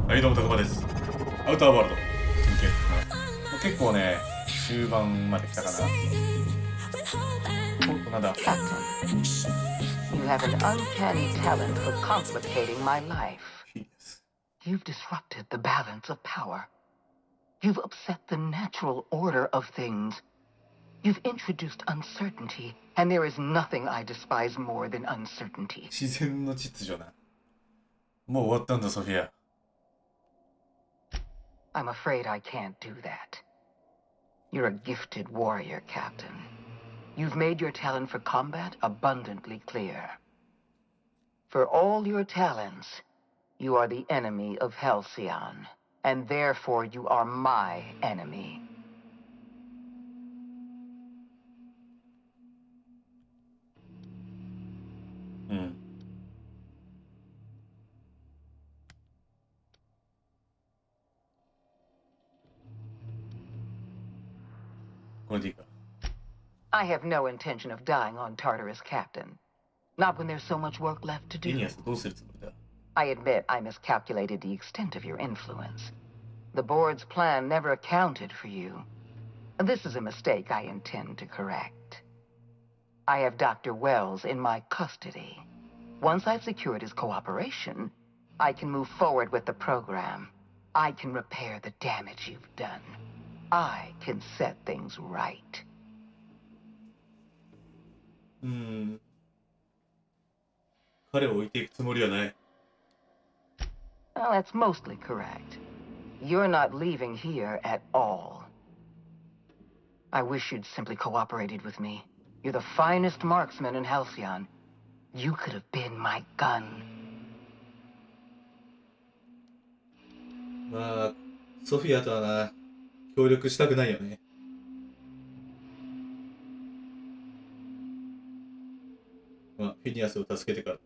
はい、どうも、たくまです。アウターワールド、続けます。もう結構ね、終盤まで来たかな。おっと、なんだ。You have an uncanny talent for complicating my life. You've disrupted the balance of power. You've upset the natural order of things. You've introduced uncertainty, and there is nothing I despise more than uncertainty. 自然の秩序な。もう終わったんだ、ソフィア。I'm afraid I can't do that. You're a gifted warrior, Captain. You've made your talent for combat abundantly clear. For all your talents, you are the enemy of Halcyon, and therefore you are my enemy. うん。これでいいか。I have no intention of dying on Tartarus, Captain. Not when there's so much work left to フィニ do. アスどうするつもりだ。 I admit I miscalculated the extent of your influence. The board's plan never accounted for you. This is a mistake I intend to correct. I have Dr. Wells in my custody. Once I've secured his cooperation, I can move forward with the program. I can repair the damage you've done. I can set things right. 彼を置いていくつもりはない。 Well, that's mostly correct. You're not leaving here at all. I wish you'd simply cooperated with me. You're the finest marksman in Halcyon. You could have been my gun. まあ、ソフィアとはな、協力したくないよね。まあ、フィニアスを助けてから。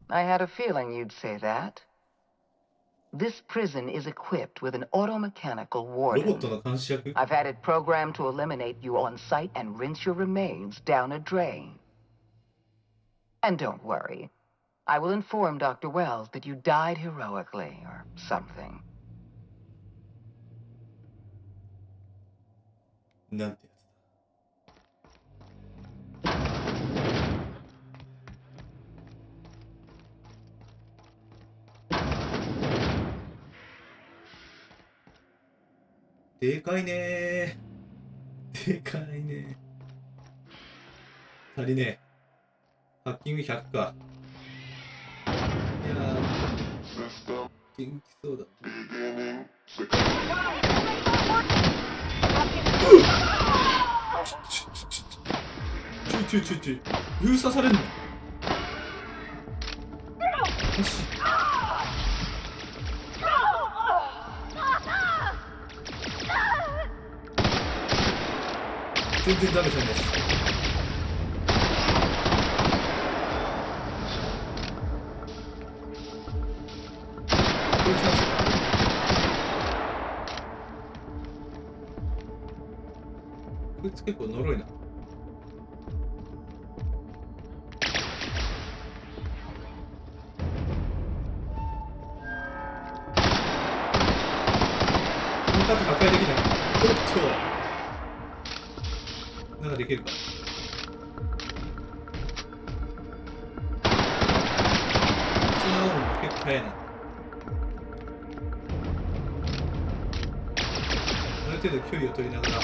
I had a feeling you'd say that. This prison is equipped with an automechanical ロボット warden. の監視役 I've had it programmed to eliminate you on sight and rinse your remains down a drain. And don't worry. I will inform Dr. Wells that you died heroically or something. なんてやつだ。でかいねー。でかいねー。足りねえ。ハッキング100か。いやー、元気そうだ。ちょ。封鎖されんの？よし。全然ダメじゃないです。こいつなんですか？こいつ結構呪いな。このタップ破壊できない。おっと。なんかできるか。その青も結構早いな。ある程度距離を取りながら。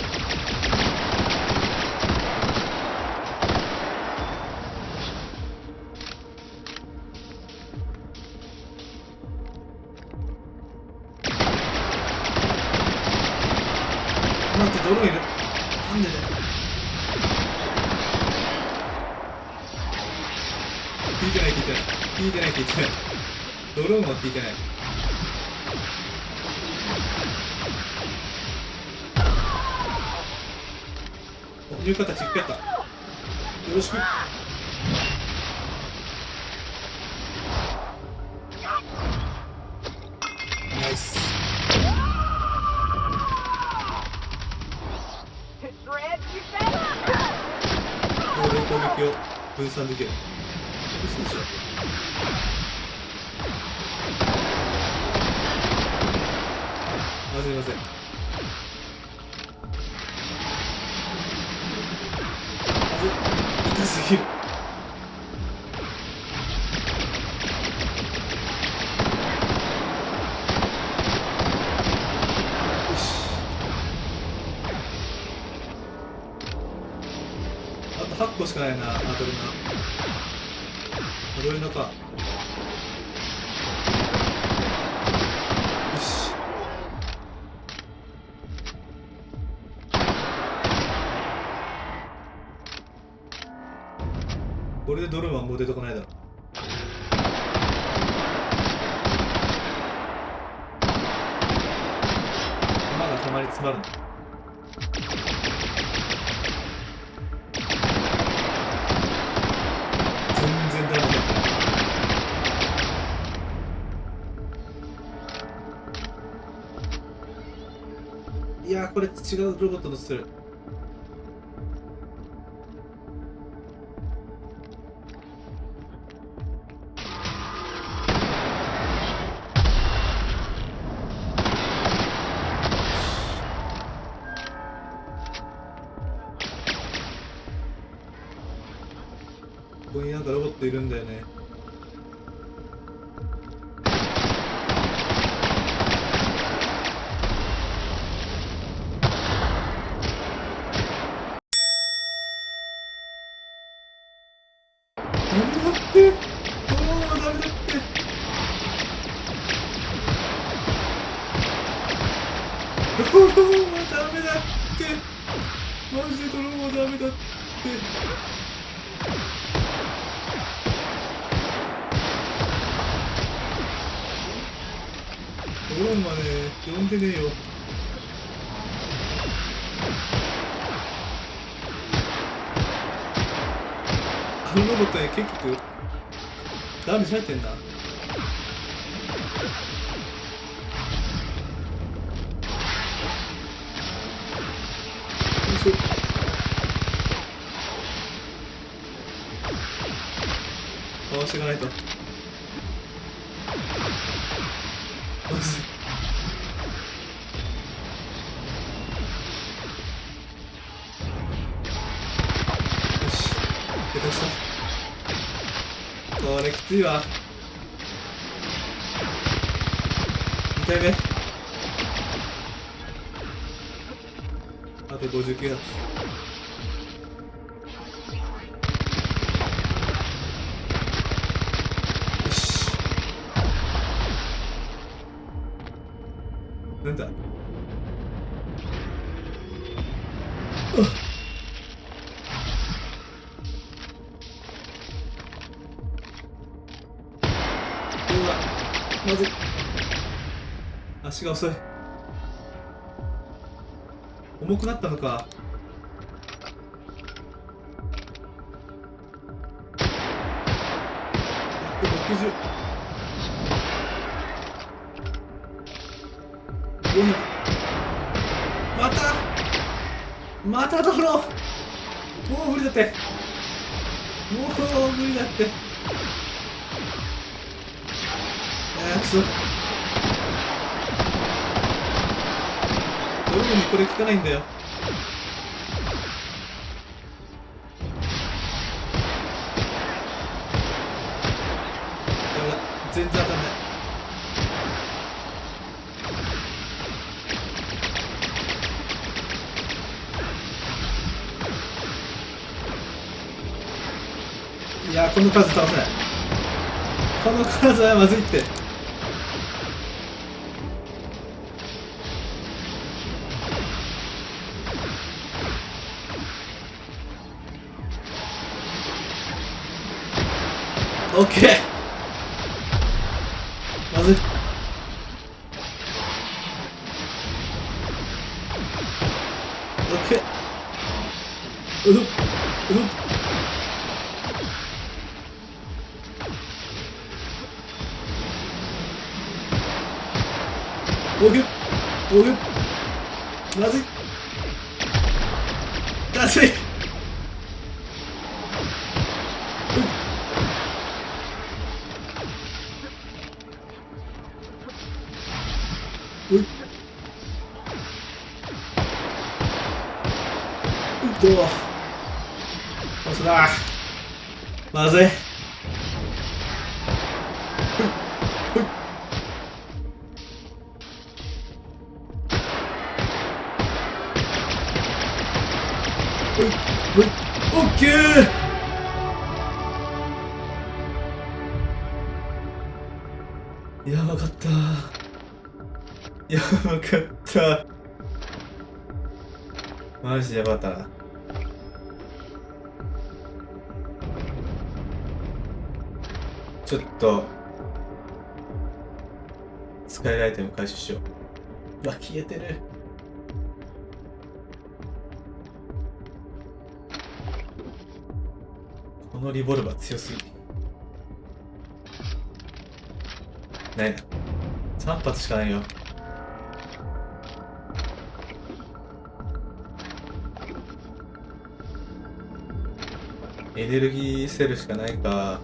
待って、ドローンいる。なんでだよ。聞いてない。ドローンは聞いてない。お、いう形1回やった。よろしく。ナイス。攻撃を分散できる。そうしよう。あ、すいません。まずい。痛すぎる。よし。あと8個しかないな、アドレナ。アドレナか。よし。これでドルーンはもう出てこないだろ。弾がたまに詰まるの。全然ダメだった。いやー、これ違うロボット乗せてる。ここになんかロボットいるんだよね。ダメだって。ドローンはダメだって。ドローンはダメだって。マジでドローンはダメだって。ドローンはね、呼んでねえよ。あのロボットね、結局ダメージ入ってんだ。よいしょ。回していかないと。まずい。よし、出たした。これきついわ。2体目。あと59発。よし。なんだ。うわ、まずい。足が遅い。重くなったのか。160。400。またドロー。もう無理だって。もう無理だって。くそ。ドローンにこれ効かないんだよ。ダメだ。全然当たんない。いやー、この数倒せない。この数はまずいって。オッケー。まずい。オッケー。うどっ。オーケー。オーケー。まずい。まずい。うっ。そうだ。まずい。オッケー。やばかった。やばかった。マジでやばかったな。ちょっと使えるアイテム回収しよう。うわ、消えてる。このリボルバー強すぎる。ないな。3発しかないよ。エネルギーセルしかないか。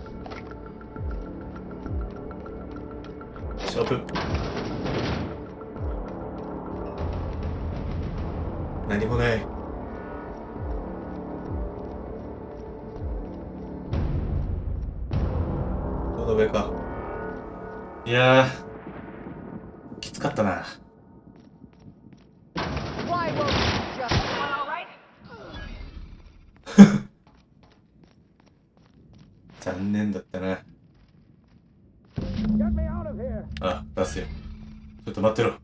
勝負。何もない。この上か。いやー、きつかったな。残念だったな。あ、出すよ。ちょっと待ってろ。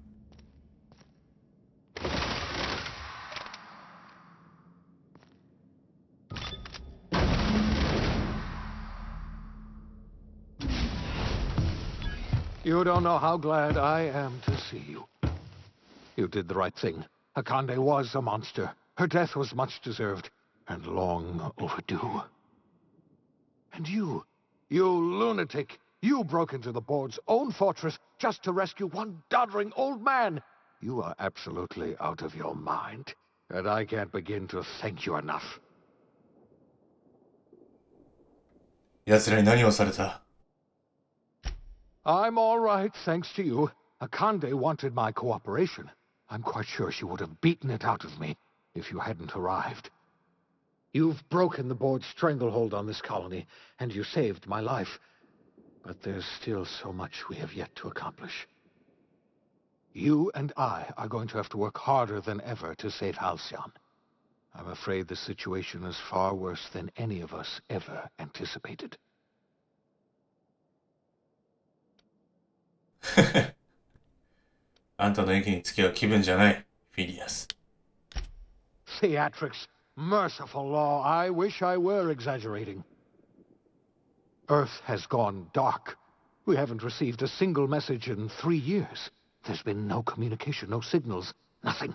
You don't know how glad I am to see you. You did the right thing. Akande was a monster. Her death was much deserved, and long overdue. And you lunatic, you broke into the board's own fortress just to rescue one doddering old man. You are absolutely out of your mind, and I can't begin to thank you enough. 奴らに何をされた？ I'm all right, thanks to you. Akande wanted my cooperation. I'm quite sure she would have beaten it out of me if you hadn't arrived. You've broken the board's stranglehold on this colony, and you saved my life. But there's still so much we have yet to accomplish. You and I are going to have to work harder than ever to save Halcyon. I'm afraid the situation is far worse than any of us ever anticipated. あんたの演技に付き合う気分じゃない、フィニアス。Theatrics. Merciful law, I wish I were exaggerating. Earth has gone dark. We haven't received a single message in 3 years. There's been no communication, no signals, nothing.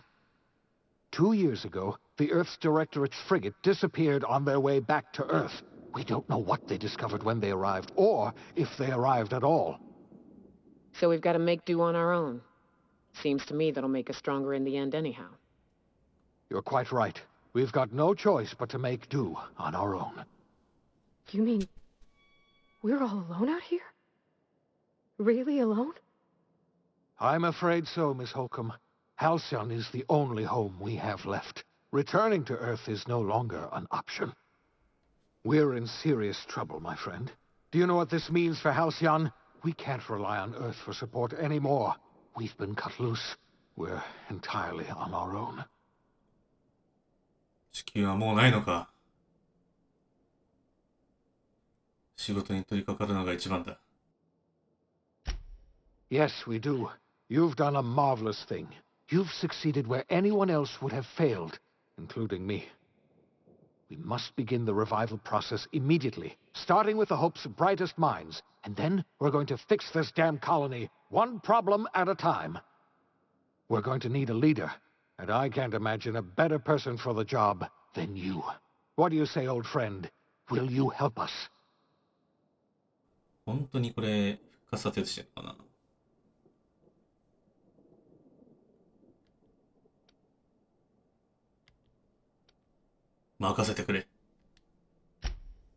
2 years ago, the Earth's Directorate's frigate disappeared on their way back to Earth. We don't know what they discovered when they arrived, or if they arrived at all. So we've got to make do on our own. Seems to me that'll make us stronger in the end anyhow. You're quite right. We've got no choice but to make do on our own. You mean we're all alone out here? Really alone? I'm afraid so, Miss Holcomb. Halcyon is the only home we have left. Returning to Earth is no longer an option. We're in serious trouble, my friend. Do you know what this means for Halcyon? We can't rely on Earth for support anymore. We've been cut loose. We're entirely on our own. 地球はもうないのか。仕事に取り掛かるのが一番だ。Yes, we do. You've done a marvelous thing. You've succeeded where anyone else would have failed, including me. We must begin the revival process immediately, starting with the Hope's brightest minds, and then we're going to fix this damn colony, one problem at a time. We're going to need a leader, and I can't imagine a better person for the job than you. What do you say, old friend? Will you help us? 本当にこれ復活させようとしてるのかな。任せてくれ。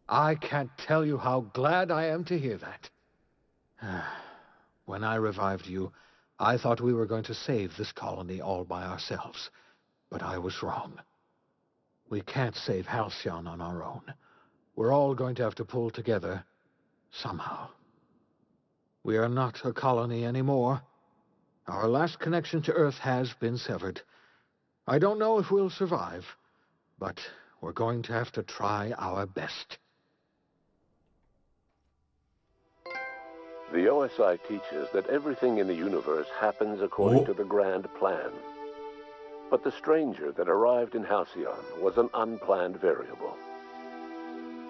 I can't tell you how glad I am to hear that. When I revived you, I thought we were going to save this colony all by ourselves, but I was wrong. We can't save Halcyon on our own. We're all going to have to pull together somehow. We are not a colony anymore. Our last connection to Earth has been severed. I don't know if we'll survive, but we're going to have to try our best. The OSI teaches that everything in the universe happens according to the grand plan. But the stranger that arrived in Halcyon was an unplanned variable.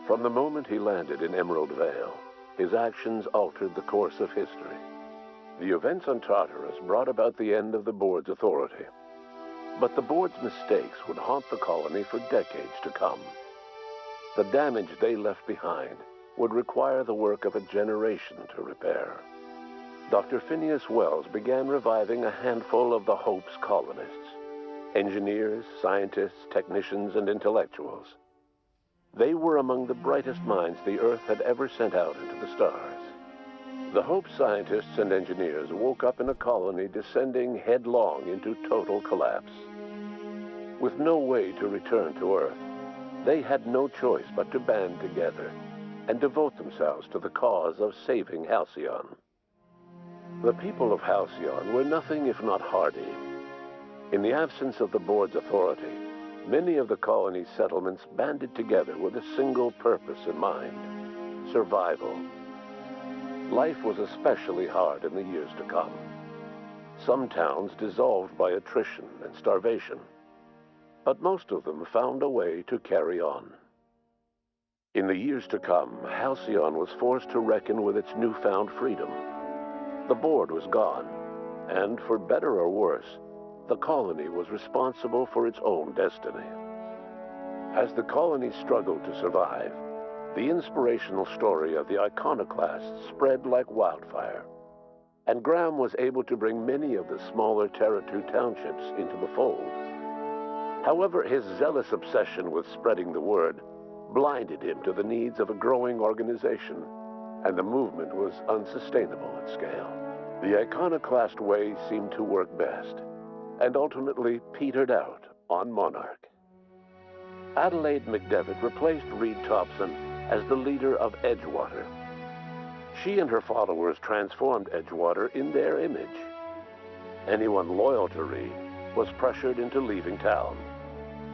From the moment he landed in Emerald Vale, his actions altered the course of history. The events on Tartarus brought about the end of the board's authority. But the board's mistakes would haunt the colony for decades to come. The damage they left behind would require the work of a generation to repair. Dr. Phineas Wells began reviving a handful of the Hope's colonists. Engineers, scientists, technicians, and intellectuals. They were among the brightest minds the Earth had ever sent out into the stars. The Hope scientists and engineers woke up in a colony descending headlong into total collapse. With no way to return to Earth, they had no choice but to band together and devote themselves to the cause of saving Halcyon. The people of Halcyon were nothing if not hardy. In the absence of the board's authority, many of the colony's settlements banded together with a single purpose in mind: survival. Life was especially hard in the years to come. Some towns dissolved by attrition and starvation, but most of them found a way to carry on. In the years to come, Halcyon was forced to reckon with its newfound freedom. The board was gone, and for better or worse, the colony was responsible for its own destiny. As the colony struggled to survive, the inspirational story of the iconoclasts spread like wildfire, and Graham was able to bring many of the smaller Terra 2 townships into the fold. However, his zealous obsession with spreading the word blinded him to the needs of a growing organization, and the movement was unsustainable at scale. The iconoclast way seemed to work best, and ultimately petered out on Monarch. Adelaide McDevitt replaced Reed Thompson as the leader of Edgewater. She and her followers transformed Edgewater in their image. Anyone loyal to Reed was pressured into leaving town,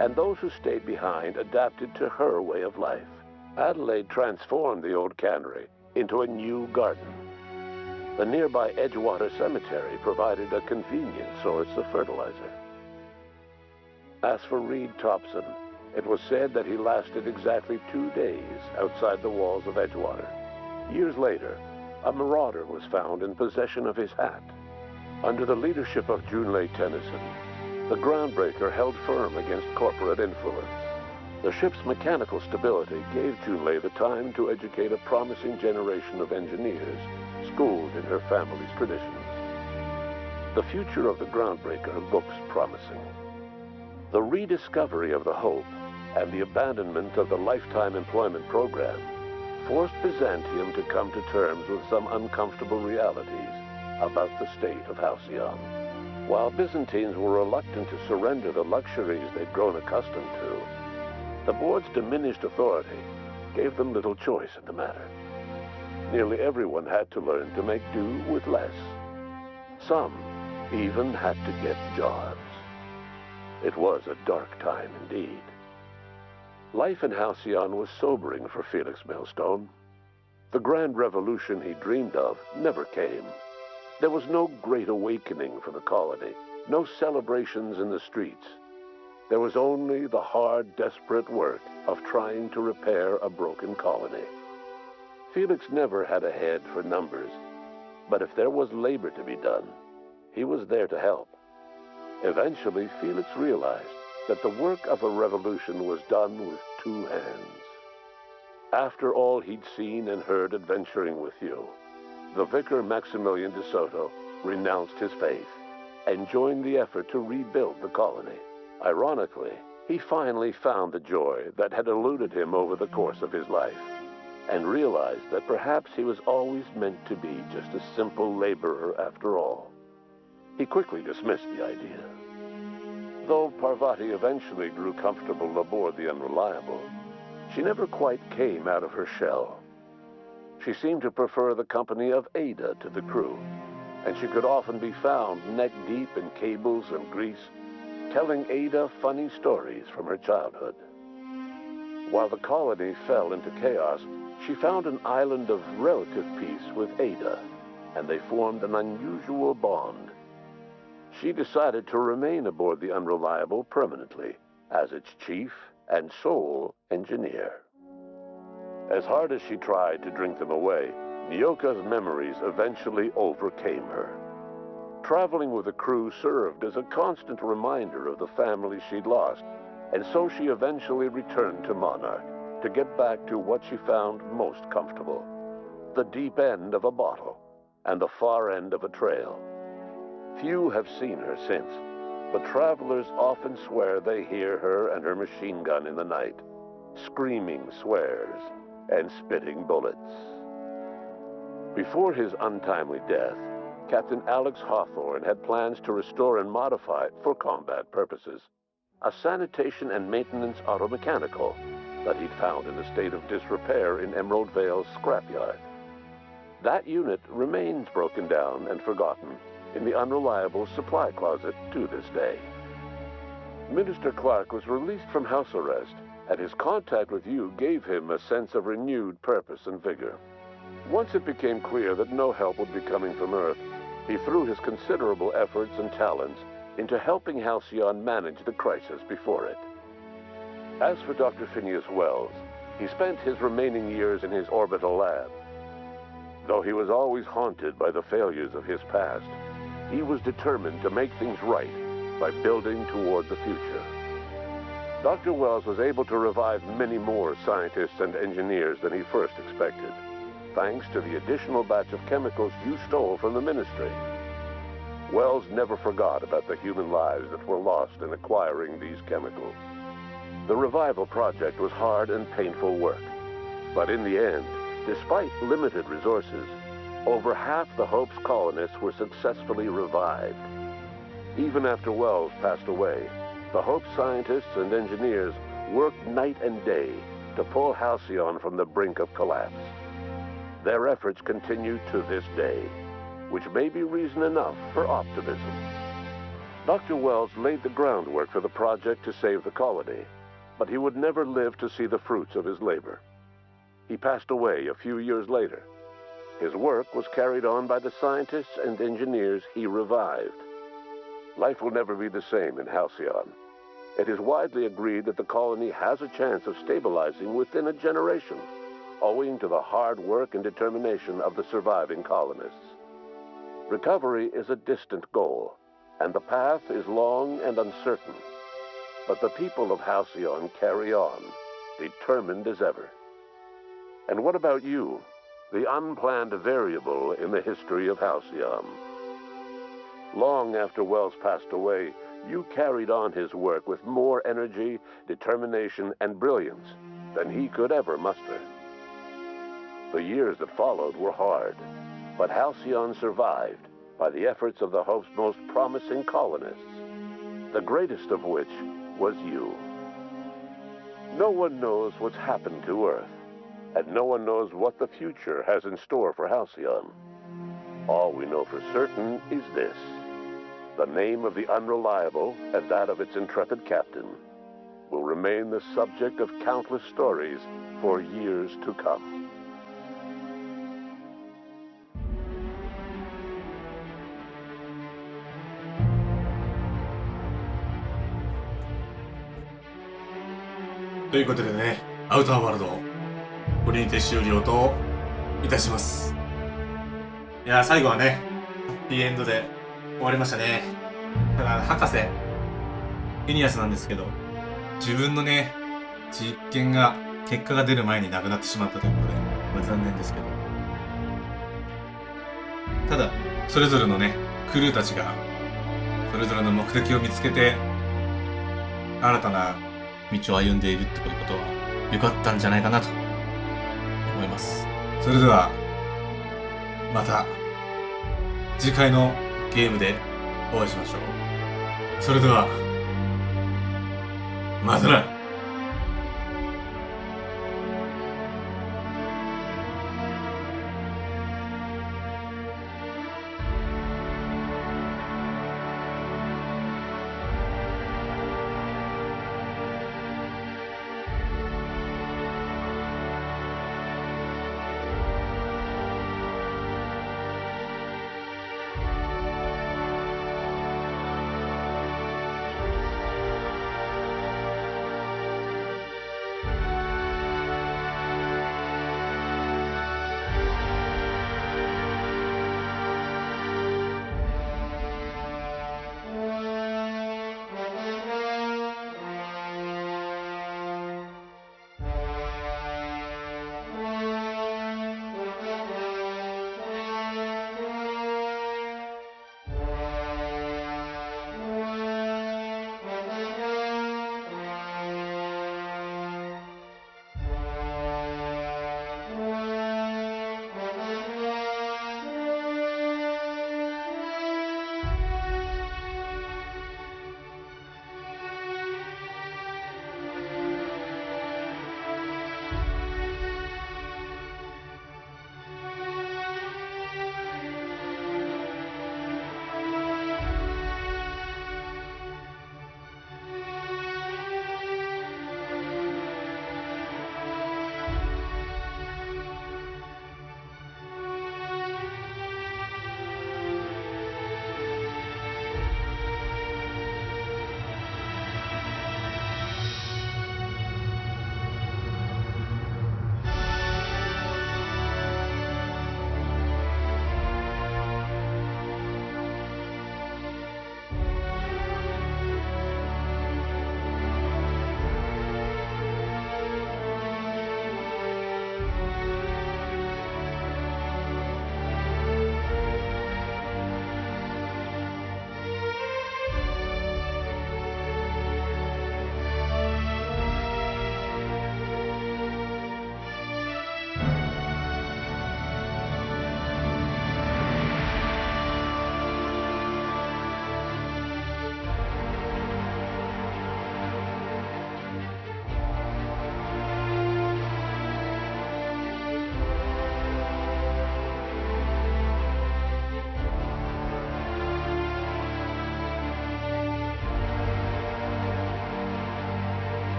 and those who stayed behind adapted to her way of life. Adelaide transformed the old cannery into a new garden. The nearby Edgewater Cemetery provided a convenient source of fertilizer. As for Reed Thompson, it was said that he lasted exactly 2 days outside the walls of Edgewater. Years later, a marauder was found in possession of his hat. Under the leadership of Junlei Tennyson, the groundbreaker held firm against corporate influence. The ship's mechanical stability gave Junlei the time to educate a promising generation of engineers schooled in her family's traditions. The future of the groundbreaker looks promising. The rediscovery of the Hope and the abandonment of the lifetime employment program forced Byzantium to come to terms with some uncomfortable realities about the state of Halcyon. While Byzantines were reluctant to surrender the luxuries they'd grown accustomed to, the board's diminished authority gave them little choice in the matter. Nearly everyone had to learn to make do with less. Some even had to get jobs. It was a dark time indeed. Life in Halcyon was sobering for Felix Millstone. The grand revolution he dreamed of never came. There was no great awakening for the colony, no celebrations in the streets. There was only the hard, desperate work of trying to repair a broken colony. Felix never had a head for numbers, but if there was labor to be done, he was there to help. Eventually, Felix realized that the work of a revolution was done with 2 hands. After all he'd seen and heard adventuring with you, the vicar Maximilian de Soto renounced his faith and joined the effort to rebuild the colony. Ironically, he finally found the joy that had eluded him over the course of his life, and realized that perhaps he was always meant to be just a simple laborer after all. He quickly dismissed the idea. Though Parvati eventually grew comfortable aboard the Unreliable, she never quite came out of her shell. She seemed to prefer the company of Ada to the crew, and she could often be found neck-deep in cables and grease, telling Ada funny stories from her childhood. While the colony fell into chaos, she found an island of relative peace with Ada, and they formed an unusual bond. She decided to remain aboard the Unreliable permanently as its chief and sole engineer. As hard as she tried to drink them away, Nyoka's memories eventually overcame her. Traveling with the crew served as a constant reminder of the family she'd lost, and so she eventually returned to Monarch to get back to what she found most comfortable: the deep end of a bottle and the far end of a trail. Few have seen her since, but travelers often swear they hear her and her machine gun in the night, screaming swears and spitting bullets. Before his untimely death, Captain Alex Hawthorne had plans to restore and modify, for combat purposes, a sanitation and maintenance automechanical that he'd found in a state of disrepair in Emerald Vale's scrapyard. That unit remains broken down and forgotten in the Unreliable supply closet to this day. Minister Clark was released from house arrest, and his contact with you gave him a sense of renewed purpose and vigor. Once it became clear that no help would be coming from Earth, he threw his considerable efforts and talents into helping Halcyon manage the crisis before it. As for Dr. Phineas Wells, he spent his remaining years in his orbital lab. Though he was always haunted by the failures of his past, he was determined to make things right by building toward the future. Dr. Wells was able to revive many more scientists and engineers than he first expected, thanks to the additional batch of chemicals you stole from the Ministry. Wells never forgot about the human lives that were lost in acquiring these chemicals. The revival project was hard and painful work, but in the end, despite limited resources, over half the Hope's colonists were successfully revived. Even after Wells passed away, the Hope scientists and engineers worked night and day to pull Halcyon from the brink of collapse. Their efforts continue to this day, which may be reason enough for optimism. Dr. Wells laid the groundwork for the project to save the colony, but he would never live to see the fruits of his labor. He passed away a few years later. His work was carried on by the scientists and engineers he revived. Life will never be the same in Halcyon. It is widely agreed that the colony has a chance of stabilizing within a generation, owing to the hard work and determination of the surviving colonists. Recovery is a distant goal, and the path is long and uncertain. But the people of Halcyon carry on, determined as ever. And what about you, the unplanned variable in the history of Halcyon? Long after Wells passed away, you carried on his work with more energy, determination, and brilliance than he could ever muster. The years that followed were hard, but Halcyon survived by the efforts of the Hope's most promising colonists, the greatest of which was you. No one knows what's happened to Earth, and no one knows what the future has in store for Halcyon. All we know for certain is this: the name of the Unreliable and that of its intrepid captain will remain the subject of countless stories for years to come. ということでね、アウターワールド、これにて終了といたします。いやー、最後はね、ハッピーエンドで終わりましたね。ただ、博士、フィニアスなんですけど、自分のね、結果が出る前に亡くなってしまったということで、まあ、残念ですけど。ただ、それぞれのね、クルーたちが、それぞれの目的を見つけて、新たな道を歩んでいるってことは良かったんじゃないかなと思います。それではまた次回のゲームでお会いしましょう。それではまたな。